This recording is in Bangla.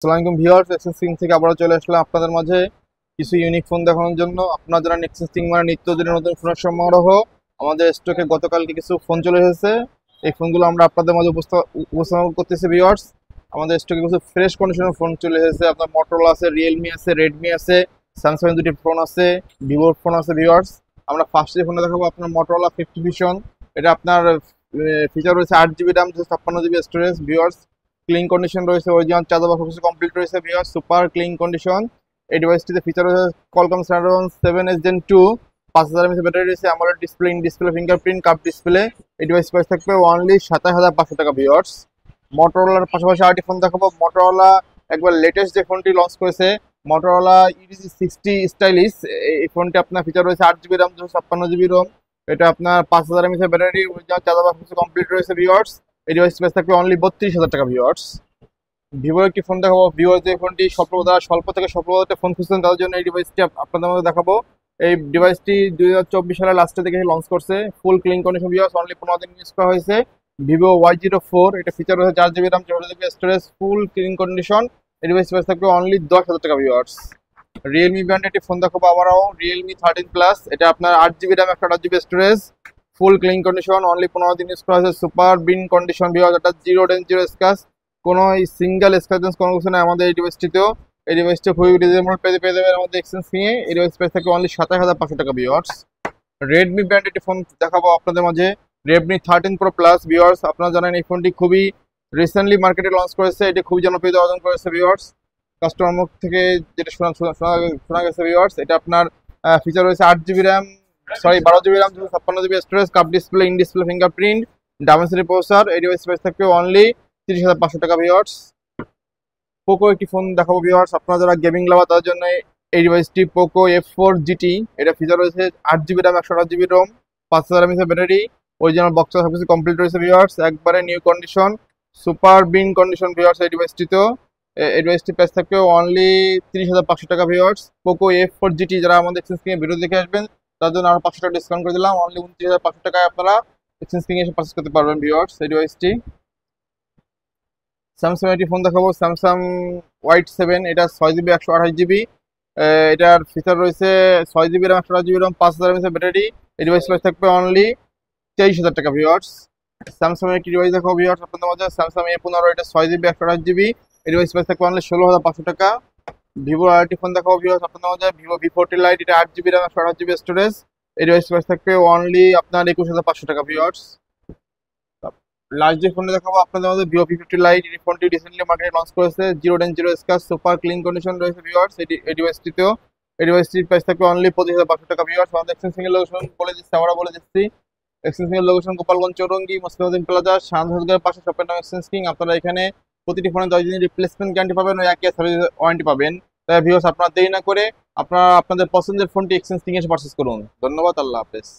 আসসালামু ভিউয়ার্স, এক্সেস কিং থেকে আবারও চলে আসলাম আপনাদের মাঝে কিছু ইউনিক ফোন দেখানোর জন্য। আপনারা যারা এক্সেস কিং মানে নিত্যদিনের নতুন ফোনের সমারোহ, আমাদের স্টকে গতকালকে কিছু ফোন চলে এসেছে। এই ফোনগুলো আমরা আপনাদের মাঝে উপস্থাপন করতেছি ভিউয়ার্স। আমাদের স্টকে কিছু ফ্রেশ কন্ডিশনের ফোন চলে এসেছে। আপনার মোটরোলা আছে, রিয়েলমি আছে, রেডমি আছে, স্যামসাং দুটি ফোন আছে, ভিভোর ফোন আছে ভিউয়ার্স। আমরা ফার্স্টে ফোনে দেখাবো আপনার মোটরোলা 50 ভিশন। এটা আপনার ফিচার রয়েছে 8 GB RAM, 56 GB storage viewers. Clean condition রয়েছে, অরিজিনাল চার্জার বক্স কমপ্লিট রয়েছে ভিউয়ার, সুপার ক্লিন কন্ডিশন। এই ডিভাইসটিতে ফিচার রয়েছে Qualcomm Snapdragon 7s Gen 2, 5000 mAh battery রয়েছে, AMOLED display, in display fingerprint, cup display. এই ডিভাইস প্রাইস থাকবে অনলি 27,500 টাকা ভিউয়ার্স। মোটরোলার পাশাপাশি আরেকটি ফোন দেখাবো। মোটরোলা একবার লেটেস্ট যে ফোনটি লঞ্চ করেছে, মোটরোলা EDG60 স্টাইলিশ। এই ফোনটি আপনার ফিচার রয়েছে 8 জিবি র্যাম, 56 জিবি রোম। এটা আপনার 5000 mAh battery, original charger box complete রয়েছে ভিউয়ার্স। এই ডিভাইস প্রাইস থাকবে অনলি 32,000 টাকা ভিউয়ার্স। ভিভোর একটি ফোন দেখাবো। ভিভোর যে ফোনটি স্বল্প থেকে স্বল্প বাজেটে ফোন খুঁজছেন তাদের জন্য এই ডিভাইসটি আপনাদের মধ্যে দেখাবো। এই ডিভাইসটি 2024 সালের লাস্টের দিকে লঞ্চ করছে। ফুল ক্লিন কন্ডিশন ভিউয়ার্স, অনলি 15 দিন ইউজ করা হয়েছে। ভিভো Y04, এটা ফিচার রয়েছে 4 জিবি র্যাম, 64 জিবি স্টোরেজ, ফুল ক্লিন কন্ডিশন। এই ডিভাইস প্রাইস থাকবে অনলি 10,000 টাকা ভিউয়ার্স। রিয়েলমি ব্র্যান্ডের একটি ফোন দেখাবো আবারও, রিয়েলমি 13 প্লাস। এটা আপনার 8 জিবি র্যাম, 128 জিবি স্টোরেজ, ফুল ক্লিন কন্ডিশন, অনলি 15 দিন ইউজ করা হয়েছে। সুপার বিন কন্ডিশন ভিউয়ার্স, এটা জিরো ডেন্স, জিরো স্ক্র্যাচ, কোনো সিঙ্গেল স্ক্র্যাচেস কোনো কিছু নেই আমাদের এই ডিভাইসটিতেও। এই ডিভাইসটি খুবই রিজনেবল পেয়ে যাবেন আমাদের এক্সচেঞ্জ নিয়ে। এই ডিভাইস প্রাইস থাকে অনলি 27,500 টাকা ভিউয়ার্স। রেডমি ব্র্যান্ডের একটি ফোন দেখাবো আপনাদের মাঝে, রেডমি 13 প্রো প্লাস ভিউয়ার্স। আপনারা জানেন এই ফোনটি খুবই রিসেন্টলি মার্কেটে লঞ্চ করেছে, এটি খুবই জনপ্রিয়তা অর্জন করেছে ভিউয়ার্স। কাস্টমার মুখ থেকে যেটা শোনা গেছে ভিউয়ার্স, এটা আপনার ফিচার রয়েছে 8 GB RAM, 12 GB RAM, 56 GB storage, cup display, in display fingerprint, Dimensity processor. এই ডিভাইস প্রাইস থাকবে অনলি 30,500 টাকা ভিউয়ার্স। পোকো একটি ফোন দেখাবো ভিউয়ার্স। আপনারা যারা গেমিং লাভার তাদের জন্য এই ডিভাইসটি পোকো F4 GT। এটা ফিচার রয়েছে 8 GB RAM, 128 GB ROM, 5000 mAh battery, original box সবকিছু কমপ্লিট রয়েছে ভিউয়ার্স, একবারে নিউ কন্ডিশন, সুপার বিন কন্ডিশন ভিউয়ার্স। এই ডিভাইসটিতেও এই ডিভাইসটি প্রাইস থাকবে অনলি 30,500 টাকা ভিউয়ার্স। পোকো F4 GT যারা আমাদের এক্সচেঞ্জ কিংয়ে ভিডিও দেখে আসবেন তার জন্য আরো 500 টাকা ডিসকাউন্ট করে দিলাম, অনলি 29,500 টাকায় আপনারা এক্সচেঞ্জ কিংয়ে এসে পারচেজ করতে পারবেন ভিউয়ার্স এই ডিভাইসটি। স্যামসাং একটি ফোন দেখাবো, স্যামসাং Y7। এটা 6 জিবি, 128 জিবি। এটার ফিচার রয়েছে 6 GB RAM, 128 GB ROM, 5000 mAh battery. এই ডিভাইস প্রাইস থাকবে অনলি 23,000 টাকা ভিউয়ার্স। স্যামসাং একটি ডিভাইস দেখাবো ভিউয়ার্স আপনাদের মধ্যে, স্যামসাং A15। এটা 6 জিবি, 128 জিবি। এই ডিভাইস প্রাইস থাকবে অনলি 16,500 টাকা। ভিভো আরেকটি ফোন দেখাবো ভিউয়ার্স আপনাদের মধ্যে, ভিভো V40 লাইট। এটা 8 জিবি র্যাম, 128 জিবি স্টোরেজ। এই ডিভাইস প্রাইস থাকবে অনলি আপনার 21,500 টাকা ভিউয়ার্স। লাস্ট যে ফোনটা দেখাবো আপনাদের মধ্যে, ভিভো V50 লাইট। এই ফোনটি রিসেন্টলি মার্কেটে লঞ্চ করেছে, zero dents, zero scratch, super clean condition রয়েছে ভিউয়ার্স এই ডিভাইসটিতেও। এই ডিভাইসটির প্রাইস থাকবে অনলি 25,500 টাকা ভিউয়ার্স। আমাদের এক্সচেঞ্জিং এর লোকেশন বলে দিচ্ছি, আমরা বলে দিচ্ছি। এক্সচেঞ্জিং এর লোকেশন গোপালগঞ্জ, চৌরঙ্গি, মুসলিমউদ্দিন প্লাজা, শাহজাহানগঞ্জের পাশে শপের নাম এক্সচেঞ্জ কিং। আপনারা এখানে প্রতিটি ফোনে 10 দিনের রিপ্লেসমেন্ট গ্যারান্টি পাবেন, ও 1 ইয়ার সার্ভিস ওয়ারেন্টি পাবেন। তাই ভিউয়ার্স আপনারা দেরি না করে আপনারা আপনাদের পছন্দের ফোনটি এক্সচেঞ্জ কিং এসে পারচেজ করুন। ধন্যবাদ, আল্লাহ হাফেজ।